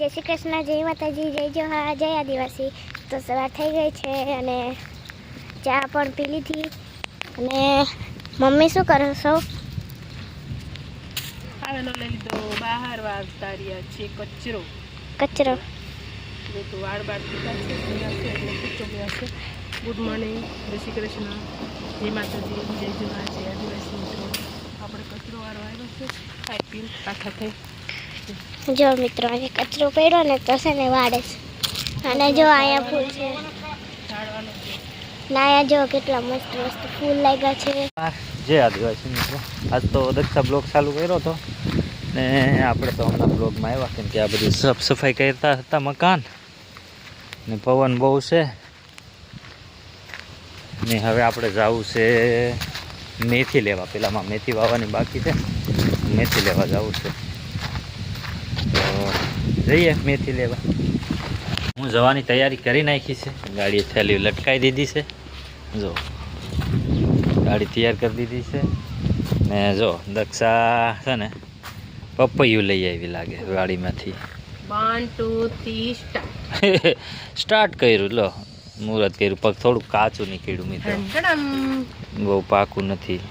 જય શ્રી કૃષ્ણ, જય માતાજી, જય જોહાર, જય આદિવાસી. તો સવાર થઈ ગઈ છે અને ચા પણ પી લીધી. અને મમ્મી શું કરો છો? આવેલો લઈ લીધો બહાર વાળતા રહ્યા છે કચરો. તો વાળ બાળ પીતા છે એટલે કચરો ગયા છે. ગુડ મોર્નિંગ, જય શ્રી કૃષ્ણ, જય માતાજી, જય જોહાર, જય આદિવાસી મિત્રો. આપણે કચરો વાળો આવ્યો છે, ખાઈ પીને કાંઠા થઈ. જો મિત્રો, આજે કચરો પડ્યો ને તો છે ને વાળે છે. અને જો અહીંયા ફૂલ છે, ઝાડવાનો છે. નાયા જો કેટલા મસ્ત મસ્ત ફૂલ લાગ્યા છે. જય આદિવાસી મિત્રો, આજ તો દક્ષા બ્લોગ ચાલુ કર્યો હતો ને આપણે તો હમણાં બ્લોગમાં આવ્યા કેમ કે આ બધી સાફ સફાઈ કરતા હતા મકાન ને પવન બહુ છે ને હવે આપણે જવું છે મેથી લેવા. પેલામાં મેથી વાવવાની બાકી છે, મેથી લેવા જવું છે તો જઈએ મેથી લેવા. હું જવાની તૈયારી કરી નાખી છે, ગાડીએ થેલી લટકાવી દીધી છે. જો ગાડી તૈયાર કરી દીધી છે ને જો દક્ષા છે ને પપૈયું લઈ આવી લાગે ગાડીમાંથી. 1 2 3 સ્ટાર્ટ કર્યું, લો મુહૂર્ત કર્યું. પગ થોડુંક કાચું નીકળ્યું મિત્રો, બહુ પાકું નથી.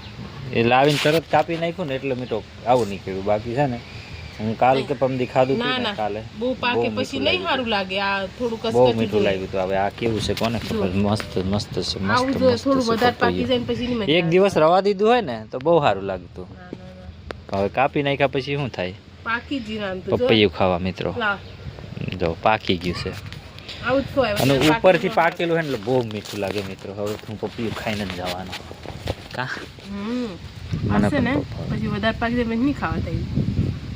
એ લાવીને તરત કાપી નાખ્યું ને એટલે મિત્રો આવું નીકળ્યું. બાકી છે ને હું કાલ કે પમદી ખાધું હતું ને કાલે બહુ પાકે પછી નહીં સારું લાગે. આ થોડું બહુ મીઠું લાગ્યું હતું. હવે આ કેવું છે કોને ખબર. મસ્ત મસ્ત છે, મસ્ત થોડું વધારે મસ્ત પાકી જાય પછી નહીં મજા એક દિવસ રવા દીધું હોય ને તો બહુ સારું લાગતું. હવે કાપી નાખ્યા પછી શું થાય? પાકી જીરામ તો પપૈયું ખાવા મિત્રો. જો પાકી ગયું છે આવું જ ખવાય. અને ઉપરથી પાકેલું હોય ને એટલે બહુ મીઠું લાગે મિત્રો. હવે હું પપૈયું ખાઈને જ જવાનું. કા મને હશે ને પછી વધારે પાકી જાય નહીં ખાવા થાય,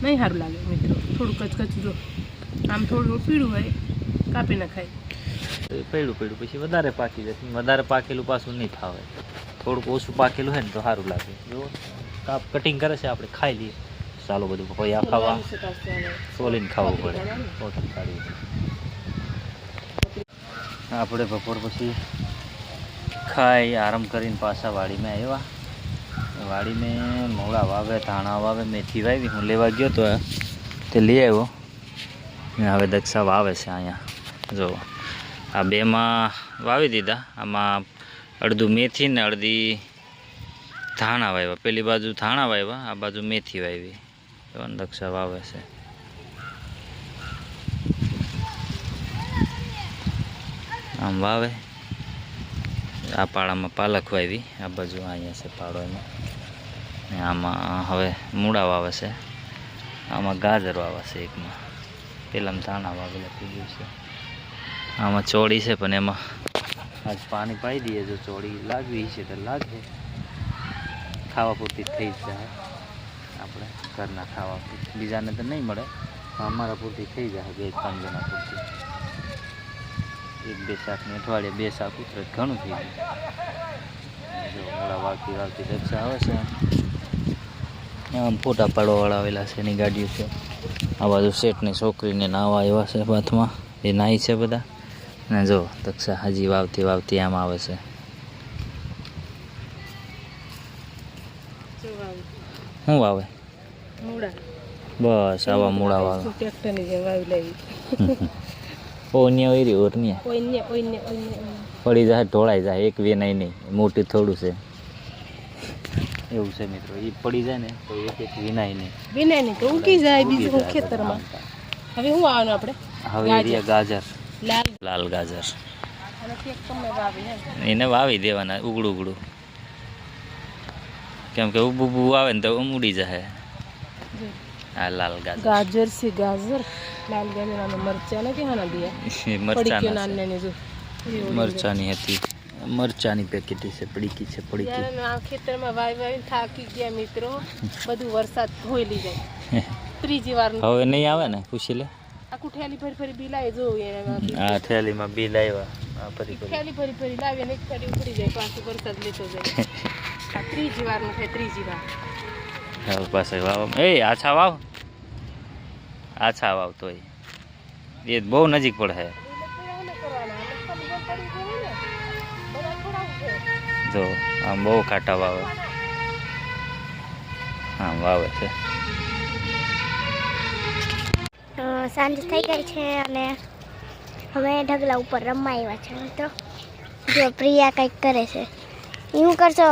નહીં સારું લાગે મિત્રો. થોડું કચકચ જો આમ થોડું પીળું હોય કાપી નાખાય. પડ્યું પછી વધારે પાકી જશે. વધારે પાકેલું પાછું નહીં ખાવે. થોડુંક ઓછું પાકેલું હોય ને તો સારું લાગે. જો કાપ કટિંગ કરે છે, આપણે ખાઈ લઈએ. ચાલો બધું પપૈયા ખાવા સોલીને ખાવું પડે. આપણે બપોર પછી ખાઈ આરામ કરીને પાછા વાડીમાં આવ્યા. વાડીમાં મોળા વાવે, ધાણા વાવે, મેથી વાવી. હું લેવા ગયો તો તે લઈ આવ્યો ને હવે દક્ષા વાવે છે અહીંયા. જો આ બેમાં વાવી દીધા. આમાં અડધું મેથી ને અડધી ધાણા વાવ્યા. પેલી બાજુ ધાણા વાવ્યા, આ બાજુ મેથી વાવી. દક્ષા વાવે છે. આમ વાવે. આ પાડામાં પાલક વાવી, આ બાજુ અહીંયા છે પાડો એમાં. ને આમાં હવે મૂળા વાવે છે. આમાં ગાજર વાવે છે એકમાં. પેલામાં ધાણા વાવેલા થઈ ગયું છે. આમાં ચોળી છે પણ એમાં આજ પાણી પાઈ દઈએ. જો ચોળી લાગવી છે તો લાગે. ખાવા પૂરતી થઈ જ જાય આપણે ઘરના ખાવા પૂરતી. બીજાને તો નહીં મળે, અમારા પૂરતી થઈ જાય. 2-3 જણા પૂરતી. 1-2 શાકની અઠવાડિયે 2 શાક ઉતરે ઘણું થઈ ગયું. જો મોડા વાવતી દક્ષા આવે છે. આમ ફોટા પાડવાવાળા આવેલા છે, એની ગાડીઓ છે. આ બાજુ શેઠની છોકરીને નાવા આવ્યા છે બાથમાં. એ નાહી છે બધા. અને જો દક્ષા હાજી વાવતી આમ આવે છે. શું વાવે? બસ આવા મૂળા વાવે. પડી જાય, ઢોળાઈ જાય. એક વેનાય નહીં, મોટી થોડું છે એવું છે મિત્રો. એ પડી જાય ને તો એક વિનાય નહીં તો ઉગી જાય બીજું ખેતરમાં. હવે શું આવવાનું આપણે? હવે એરિયા ગાજર, લાલ ગાજર એને વાવી દેવાના ઉગડું. કેમ કે ઉભું આવે ને તો ઉડી જાય. આ લાલ ગાજર છે, ગાજર લાલ ગાજર. આને મરચા ને કેહાના દિયા? મરચાની હતી. મરચાની પેકેટ છે, પડીકી છે. આ ખેતરમાં વાવી થાકી ગયા મિત્રો. બધું વરસાદ ધોઈ લઈ જાય. ત્રીજી વાર હવે નહીં આવે ને, પૂછી લે. આખું ઠેલી ફરી બી લાવી જોઉં. આ થેલીમાં બી લાવ્યા. ઠેલી ફરી લાવી ને એક ફરી ઉખડી જાય. પાછું વરસાદ લેતો જાય. આ ત્રીજી વાર નું છે, ત્રીજી વાર. હવે પાસે વાવ. આછા વાવ તોય એ બહુ નજીક પડે. જો આમ બહુ કાંટા વાવે. આમ વાવે છે. સાંજ થઈ ગઈ છે અને હવે ઢગલા ઉપર રમવા આવ્યા છે મિત્રો. જો પ્રિયા કંઈક કરે છે. એવું કરશો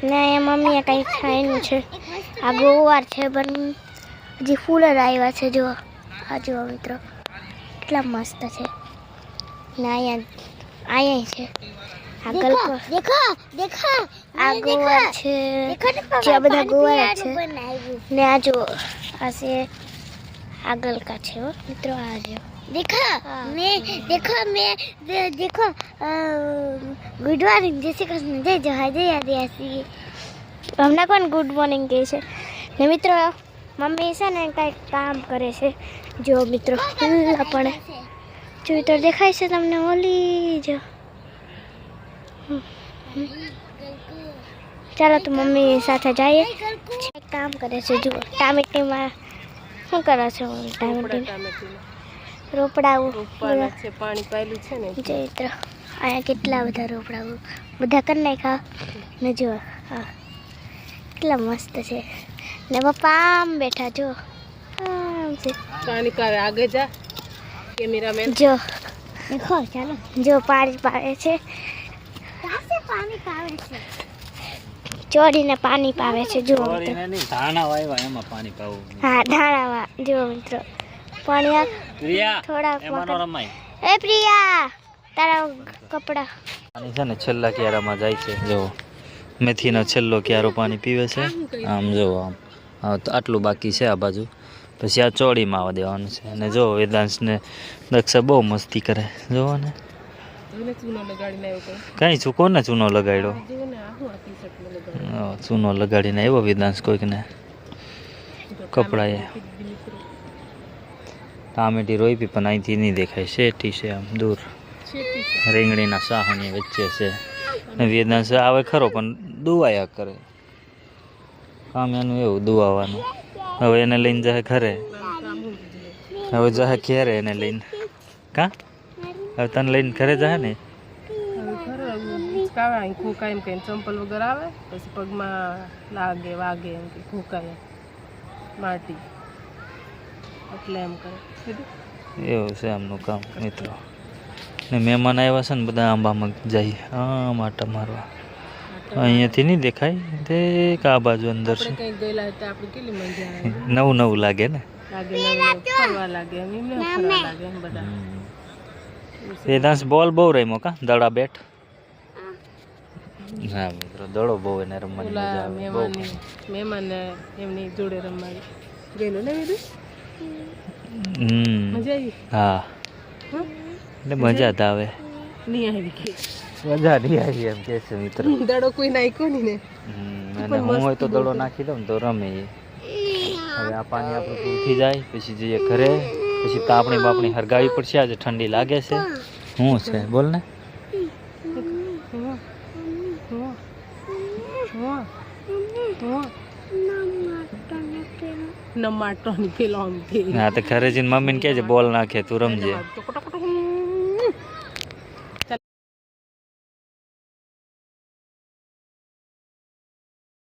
ને મમ્મીએ કંઈક ખાવાનું છે. આ ગોવાર છે પણ હજી ફૂલ જ આવ્યા છે. જો આ જુઓ મિત્રો કેટલા મસ્ત છે. ને અહીંયા છે આગળ આ ગોવાર છે. જે બધા ગોવાર છે ને આ જો આ છે આગળ કા છે મિત્રો. આ જો देखो गुड मॉर्निंग जय श्री कृष्ण जय जोहार जय आदिवासी. હમણાં કોણ ગુડ મોર્નિંગ કહે છે ને મિત્રો. મમ્મી છે ને કંઈક કામ કરે છે. જો મિત્રો પણ જો તો દેખાય છે તમને ઓલી જો. ચાલો તો મમ્મી સાથે જઈએ. કામ કરે છે. જુઓ ટામેટીમાં શું કરે છે? ટામેટી રોપડાવું છે, પાણી પાયેલું છે ને. જો મિત્રો અહીંયા કેટલા બધા રોપડાવું બધા કરી નાખ્યા ને જો હા કેટલા મસ્ત છે. ને પપ્પા આમ બેઠા જો આમ છે. પાણી પાવે આગે જા કેમેરામેન. જો દેખો ચાલો જો પાણી પાવે છે. પાણી પાવે છે ચોરીને પાણી પાવે છે. જો ધાણા વાવ્યા એમાં પાણી પાવું. હા ધાણામાં જો મિત્રો પાણી પ્રિયા થોડા એમાં નો રમાય. એ પ્રિયા તારા કપડા પાણી છે ને છેલ્લા ક્યારામાં જાય છે. જો મેથીનો છેલ્લો ક્યારો પાણી પીવે છે. આમ જો આમ આટલું બાકી છે આ બાજુ. પછી આ ચોળીમાં આવવા દેવાનું છે. અને જો વેદાંશને દક્ષા બહુ મસ્તી કરે. જોવો ને કઈ ચૂકો ને ચૂનો લગાડ્યો. ચૂનો લગાડીને આવ્યો વેદાંશ કોઈકને કપડાએ. ટામેટી રોપી પણ અહીંથી નહીં દેખાય. શેઠી છે આમ દૂર રીંગણીના સાહની વચ્ચે છે. ને વેદાંશ આવે ખરો પણ દુવાયા કરે. કામ એનું એવું દુવાવાનું. હવે એને લઈને જાય ઘરે. હવે જાય ઘેરે એને લઈને. કા હવે તને લઈને ઘરે જાય ને. એમ કઈ ચંપલ વગર આવે પછી પગમાં લાગે વાગે એમ કે ખોકાય માટી એટલે એમ કરે. એવું છે એમનું કામ મિત્રો. ને મહેમાન આવ્યા છે ને બધા આંબામાં જાય આમ આટા મારવા. અહીંયાથી નહીં દેખાય તે આ બાજુ અંદર છે. કંઈક ગયેલા હતા આપણે કેટલી મજા આવે. નવું નવું લાગે ને. લાગે નવું ફરવા લાગે એમ એમને ફરવા લાગે એમ બધા. વેદાંશ બોલ બહુ રમ્યો કા દડા બેટ. હા મિત્રો દડો બહુ એને રમવાની મજા આવે. મહેમાન એમની જોડે રમવાની ગયેલો ને બધું. મજા આવી. હા એટલે મજા જ આવે. નહીં આવી કે મજા નહીં આવી એમ કે છે મિત્ર. દડો કોઈ નાખ્યો નહીં ને. અને હું હોય તો દડો નાખી દઉં ને તો રમે. હવે આ પાણી આપણું પૂરથી જાય પછી જઈએ ઘરે. પછી તાપણી બાપણી હરગાવી પડશે. આજે ઠંડી લાગે છે. શું છે બોલ ને. હા તો ઘરે જઈને મમ્મીને કહે છે બોલ નાખે તું રમજે.